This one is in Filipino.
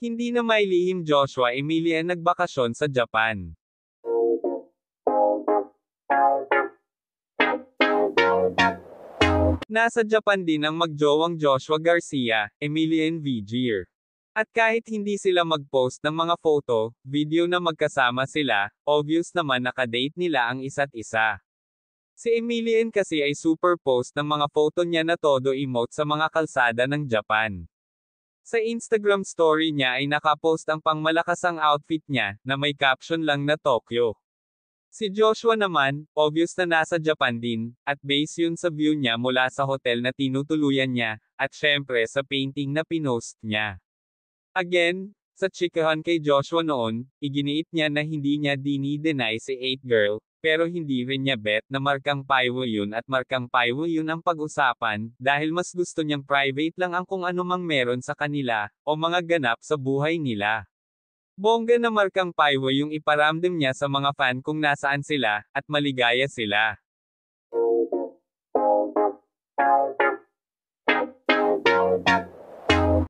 Hindi na mailihim Joshua Emilia nagbakasyon sa Japan. Nasa Japan din ang magjowang Joshua Garcia, Emilian Vigier. At kahit hindi sila mag-post ng mga photo, video na magkasama sila, obvious naman nakadate nila ang isa't isa. Si Emilian kasi ay super post ng mga photo niya na todo emote sa mga kalsada ng Japan. Sa Instagram story niya ay nakapost ang pangmalakasang outfit niya, na may caption lang na Tokyo. Si Joshua naman, obvious na nasa Japan din, at base yun sa view niya mula sa hotel na tinutuluyan niya, at syempre sa painting na pinost niya. Again, sa chikahan kay Joshua noon, iginiit niya na hindi niya dini-deny si 8 Girl, pero hindi rin niya bet na markang paywo yun at markang paywo yun ang pag-usapan, dahil mas gusto niyang private lang ang kung ano mang meron sa kanila, o mga ganap sa buhay nila. Bongga na markang paywo yung iparamdam niya sa mga fan kung nasaan sila, at maligaya sila.